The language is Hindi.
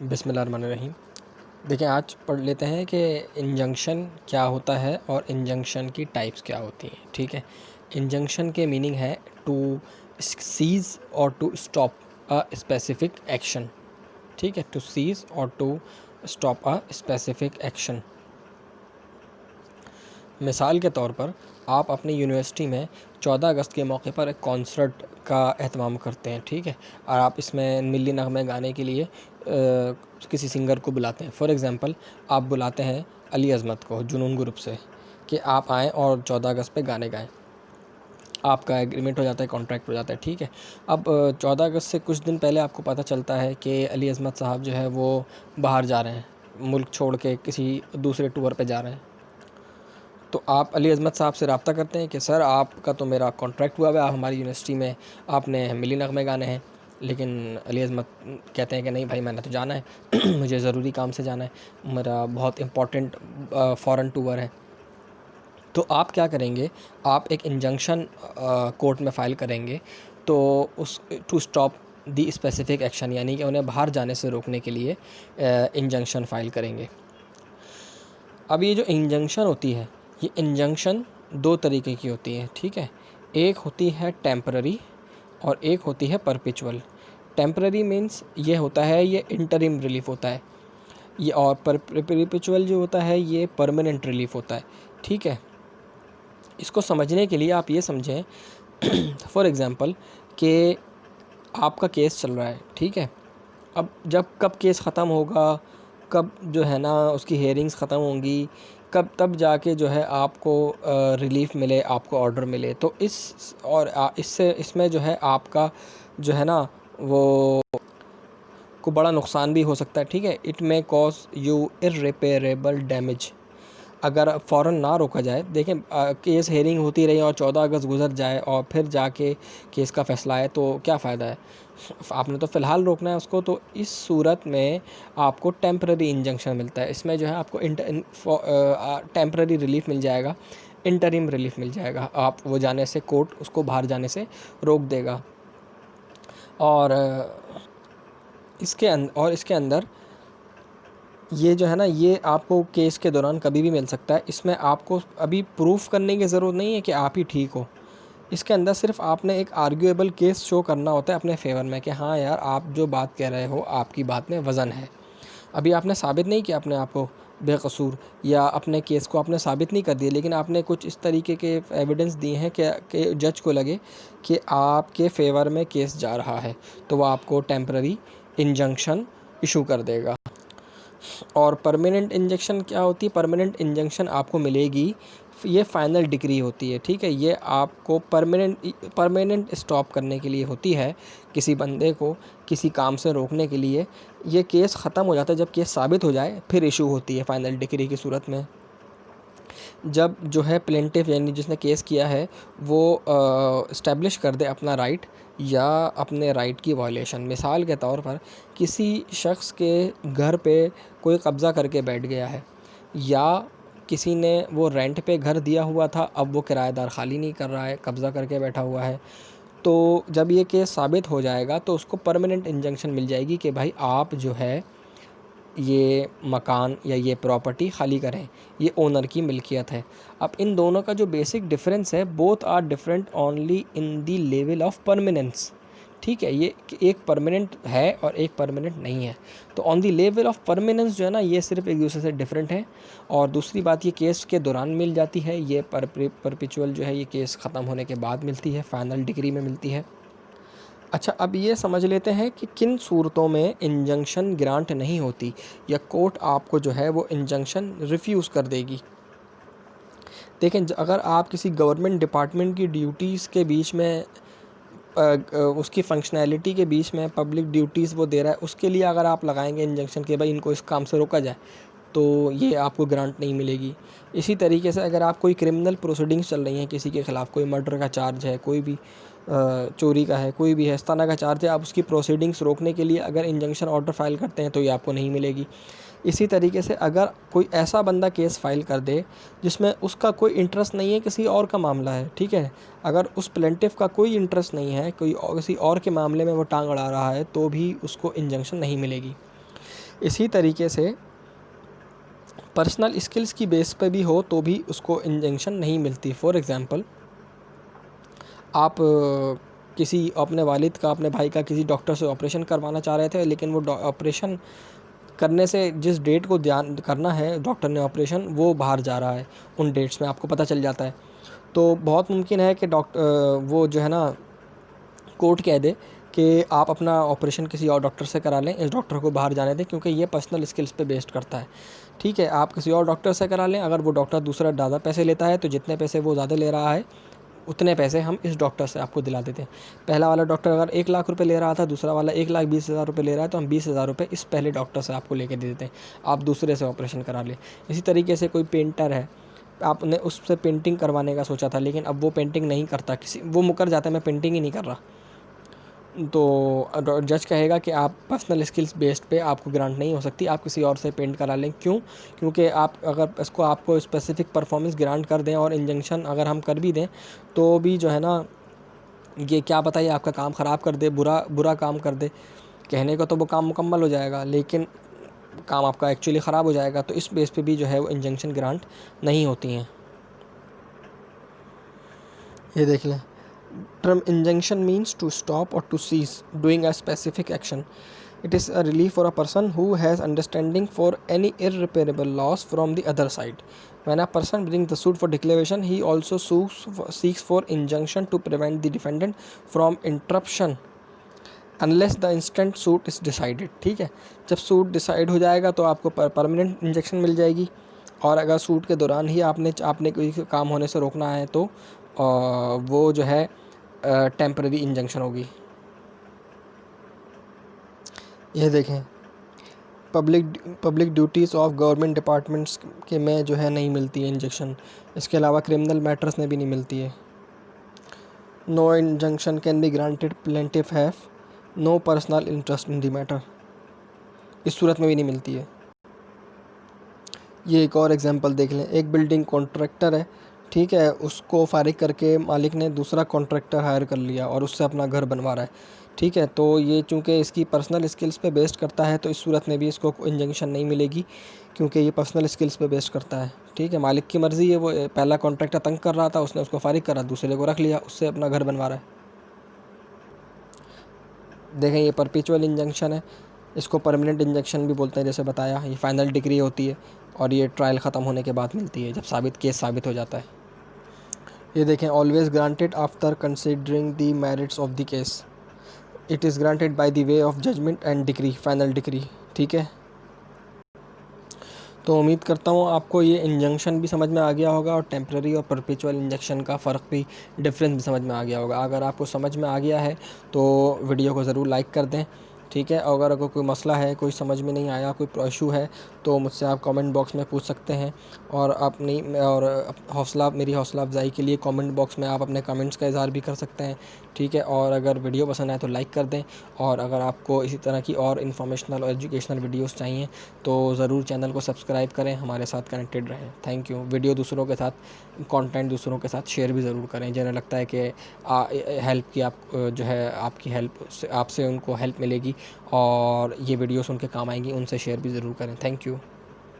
बिस्मिल्लाहिर्रहमानिर्रहीम। देखिए, आज पढ़ लेते हैं कि इंजंक्शन क्या होता है और इंजंक्शन की टाइप्स क्या होती हैं। ठीक है, इंजंक्शन के मीनिंग है टू सीज़ और to stop a specific action. ठीक है, टू सीज़ और to stop a specific action. मिसाल के तौर पर आप अपनी यूनिवर्सिटी में 14 अगस्त के मौके पर एक कॉन्सर्ट का एहतमाम करते हैं। ठीक है, और आप इसमें मिली नग़मे गाने के लिए किसी सिंगर को बुलाते हैं। फॉर एग्ज़ाम्पल, आप बुलाते हैं अली अज़मत को जुनून ग्रुप से कि आप आएँ और 14 अगस्त पे गाने गाएँ। आपका एग्रीमेंट हो जाता है, कॉन्ट्रैक्ट हो जाता है। ठीक है, अब 14 अगस्त से कुछ दिन पहले आपको पता चलता है कि अली अज़मत साहब जो है वो बाहर जा रहे हैं, मुल्क छोड़ के किसी दूसरे टूर पे जा रहे हैं। तो आप अली अज़मत साहब से रब्ता करते हैं कि सर, आपका तो मेरा कॉन्ट्रैक्ट हुआ है, आप हमारी यूनिवर्सिटी में आपने मिली नग़मे गाने हैं। लेकिन अली अज़मत कहते हैं कि नहीं भाई, मैंने तो जाना है मुझे ज़रूरी काम से जाना है, मेरा बहुत इम्पोर्टेंट फ़ॉरेन टूर है। तो आप क्या करेंगे, आप एक इंजंक्शन कोर्ट में फ़ाइल करेंगे। तो उस to stop the specific action, यानी कि उन्हें बाहर जाने से रोकने के लिए इंजंक्शन फ़ाइल करेंगे। अब ये जो इंजंक्शन होती है, ये इंजंक्शन दो तरीके की होती है। ठीक है, एक होती है टेम्पररी और एक होती है परपेचुअल। टेम्पररी मीन्स ये होता है, ये इंटरिम रिलीफ होता है ये, और परपेचुअल जो होता है ये परमानेंट रिलीफ होता है। ठीक है, इसको समझने के लिए आप ये समझें फॉर एग्ज़ाम्पल कि आपका केस चल रहा है। ठीक है, अब कब केस ख़त्म होगा, कब जो है ना उसकी हेयरिंग्स ख़त्म होंगी, कब तब जाके जो है आपको रिलीफ़ मिले, आपको ऑर्डर मिले। तो इसमें जो है आपका जो है ना वो को बड़ा नुकसान भी हो सकता है। ठीक है, it may cause you irreparable damage अगर फ़ौरन ना रोका जाए। देखें, केस हेयरिंग होती रही और 14 अगस्त गुज़र जाए और फिर जाके केस का फ़ैसला आए तो क्या फ़ायदा है। आपने तो फ़िलहाल रोकना है उसको। तो इस सूरत में आपको टेम्पररी इंजंक्शन मिलता है। इसमें जो है आपको टेम्पररी रिलीफ़ मिल जाएगा, इंटरिम रिलीफ़ मिल जाएगा। आप वो जाने से, कोर्ट उसको बाहर जाने से रोक देगा। और इसके अंदर ये जो है ना, ये आपको केस के दौरान कभी भी मिल सकता है। इसमें आपको अभी प्रूफ करने की ज़रूरत नहीं है कि आप ही ठीक हो। इसके अंदर सिर्फ आपने एक आर्ग्यूएबल केस शो करना होता है अपने फेवर में कि हाँ यार, आप जो बात कह रहे हो आपकी बात में वज़न है। अभी आपने साबित नहीं किया अपने आप को बेकसूर, या अपने केस को आपने साबित नहीं कर दिया, लेकिन आपने कुछ इस तरीके के एविडेंस दिए हैं कि जज को लगे कि आपके फेवर में केस जा रहा है, तो वह आपको टेम्पररी इंजंक्शन इशू कर देगा। और परमानेंट इंजेक्शन क्या होती है? परमानेंट इंजंक्शन आपको मिलेगी, ये फ़ाइनल डिग्री होती है। ठीक है, ये आपको परमानेंट स्टॉप करने के लिए होती है, किसी बंदे को किसी काम से रोकने के लिए। ये केस ख़त्म हो जाता है जब केस साबित हो जाए, फिर इशू होती है फ़ाइनल डिग्री की सूरत में। जब जो है प्लेंटिफ यानी जिसने केस किया है वो इस्टेब्लिश कर दे अपना राइट या अपने राइट की वायलेशन। मिसाल के तौर पर किसी शख्स के घर पे कोई कब्ज़ा करके बैठ गया है, या किसी ने वो रेंट पे घर दिया हुआ था, अब वो किराएदार खाली नहीं कर रहा है, कब्ज़ा करके बैठा हुआ है। तो जब ये केस साबित हो जाएगा तो उसको परमानेंट इंजंक्शन मिल जाएगी कि भाई आप जो है ये मकान या ये प्रॉपर्टी खाली करें, ये ओनर की मिल्कियत है। अब इन दोनों का जो बेसिक डिफरेंस है, both are different only in the level of permanence. ठीक है, ये एक परमानेंट है और एक परमानेंट नहीं है। तो on the level of permanence जो है ना, ये सिर्फ एक दूसरे से डिफरेंट है। और दूसरी बात, ये केस के दौरान मिल जाती है, ये परपेचुअल जो है ये केस ख़त्म होने के बाद मिलती है, फाइनल डिग्री में मिलती है। अच्छा, अब ये समझ लेते हैं कि किन सूरतों में इंजंक्शन ग्रांट नहीं होती, या कोर्ट आपको जो है वो इंजंक्शन रिफ्यूज़ कर देगी। देखें, अगर आप किसी गवर्नमेंट डिपार्टमेंट की ड्यूटीज़ के बीच में उसकी फंक्शनैलिटी के बीच में पब्लिक ड्यूटीज़ वो दे रहा है, उसके लिए अगर आप लगाएंगे इंजंक्शन कि भाई इनको इस काम से रोका जाए, तो ये आपको ग्रांट नहीं मिलेगी। इसी तरीके से अगर आप कोई क्रिमिनल प्रोसीडिंग्स चल रही हैं, किसी के ख़िलाफ़ कोई मर्डर का चार्ज है, कोई भी चोरी का है, कोई भी है, इस तरह का चार्ज है, आप उसकी प्रोसीडिंग्स रोकने के लिए अगर इंजंक्शन ऑर्डर फ़ाइल करते हैं तो ये आपको नहीं मिलेगी। इसी तरीके से अगर कोई ऐसा बंदा केस फ़ाइल कर दे जिसमें उसका कोई इंटरेस्ट नहीं है, किसी और का मामला है, ठीक है, अगर उस प्लेंटिफ का कोई इंटरेस्ट नहीं है, किसी और के मामले में वो टांग अड़ा रहा है, तो भी उसको इंजंक्शन नहीं मिलेगी। इसी तरीके से पर्सनल स्किल्स की बेस पे भी हो तो भी उसको इंजेक्शन नहीं मिलती। फॉर एग्ज़ाम्पल, आप किसी अपने वालिद का, अपने भाई का किसी डॉक्टर से ऑपरेशन करवाना चाह रहे थे, लेकिन वो ऑपरेशन करने से जिस डेट को ध्यान करना है डॉक्टर ने ऑपरेशन, वो बाहर जा रहा है, उन डेट्स में आपको पता चल जाता है। तो बहुत मुमकिन है कि वो जो है ना कोर्ट कह दे कि आप अपना ऑपरेशन किसी और डॉक्टर से करा लें, इस डॉक्टर को बाहर जाने दें, क्योंकि ये पर्सनल स्किल्स पे बेस्ड करता है। ठीक है, आप किसी और डॉक्टर से करा लें, अगर वो डॉक्टर दूसरा ज़्यादा पैसे लेता है तो जितने पैसे वो ज़्यादा ले रहा है उतने पैसे हम इस डॉक्टर से आपको दिला देते हैं। पहला वाला डॉक्टर अगर 1 लाख रुपए ले रहा था, दूसरा वाला 1,20,000 रुपये ले रहा है, तो हम 20,000 रुपये इस पहले डॉक्टर से आपको लेके दे देते हैं, आप दूसरे से ऑपरेशन करा लें। इसी तरीके से कोई पेंटर है, आपने उससे पेंटिंग करवाने का सोचा था, लेकिन अब वो पेंटिंग नहीं करता, वो मुकर जाता है, मैं पेंटिंग ही नहीं कर रहा, तो जज कहेगा कि आप पर्सनल स्किल्स बेस्ड पे आपको ग्रांट नहीं हो सकती, आप किसी और से पेंट करा लें। क्यों? क्योंकि आप अगर इसको आपको स्पेसिफिक परफॉर्मेंस ग्रांट कर दें और इंजंक्शन अगर हम कर भी दें तो भी जो है ना, ये क्या पता ये आपका काम ख़राब कर दे, बुरा काम कर दे। कहने को तो वो काम मुकम्मल हो जाएगा, लेकिन काम आपका एक्चुअली ख़राब हो जाएगा। तो इस बेस पे भी जो है वो इंजंक्शन ग्रांट नहीं होती हैं। ये देख लें, term injunction means to stop or to cease doing a specific action. It is a relief for a person who has understanding for any irreparable loss from the other side. When a person brings the suit for declaration, he also seeks for injunction to prevent the defendant from interruption unless the instant suit is decided. ठीक है, जब सूट डिसाइड हो जाएगा तो आपको परमानेंट इंजेक्शन मिल जाएगी, और अगर सूट के दौरान ही आपने कोई काम होने से रोकना है तो वो जो है टेम्परेरी इंजंक्शन होगी। ये देखें, public duties of government departments के में जो है नहीं मिलती है इंजेक्शन, इसके अलावा क्रिमिनल मैटर्स में भी नहीं मिलती है। No injunction can be granted plaintiff have no personal interest in the matter, इस सूरत में भी नहीं मिलती है। ये एक और एग्जांपल देख लें, एक बिल्डिंग कॉन्ट्रैक्टर है, ठीक है, उसको फारिग करके मालिक ने दूसरा कॉन्ट्रैक्टर हायर कर लिया और उससे अपना घर बनवा रहा है। ठीक है, तो ये चूँकि इसकी पर्सनल स्किल्स पे बेस्ड करता है तो इस सूरत में भी इसको इंजेक्शन नहीं मिलेगी, क्योंकि ये पर्सनल स्किल्स पे बेस्ड करता है। ठीक है, मालिक की मर्ज़ी है, वो पहला कॉन्ट्रैक्टर तंग कर रहा था, उसने उसको फारिग करा, दूसरे को रख लिया, उससे अपना घर बनवा रहा है। देखें, ये परपेचुअल इंजंक्शन है, इसको परमानेंट इंजेक्शन भी बोलते हैं, जैसे बताया। ये फाइनल डिग्री होती है और ये ट्रायल ख़त्म होने के बाद मिलती है, जब केस साबित हो जाता है। ये देखें, always granted after considering the merits of the case, it is granted by the way of judgment and degree, final degree. ठीक है, तो उम्मीद करता हूँ आपको ये इंजंक्शन भी समझ में आ गया होगा और टेम्परेरी और परपेचुअल इंजेक्शन का फ़र्क भी, डिफरेंस भी समझ में आ गया होगा। अगर आपको समझ में आ गया है तो वीडियो को ज़रूर लाइक कर दें। ठीक है, अगर कोई मसला है, कोई समझ में नहीं आया, कोई इशू है, तो मुझसे आप कमेंट बॉक्स में पूछ सकते हैं। और मेरी हौसला अफजाई के लिए कमेंट बॉक्स में आप अपने कमेंट्स का इज़हार भी कर सकते हैं। ठीक है, और अगर वीडियो पसंद आए तो लाइक कर दें, और अगर आपको इसी तरह की और इन्फॉर्मेशनल और एजुकेशनल वीडियोस चाहिए तो ज़रूर चैनल को सब्सक्राइब करें, हमारे साथ कनेक्टेड रहें। Thank you. वीडियो दूसरों के साथ, कंटेंट दूसरों के साथ शेयर भी ज़रूर करें, जिन्हें लगता है कि हेल्प की जो है आपकी हेल्प से आपसे उनको हेल्प मिलेगी और ये वीडियोस उनके काम आएंगी, उनसे शेयर भी ज़रूर करें। Thank you.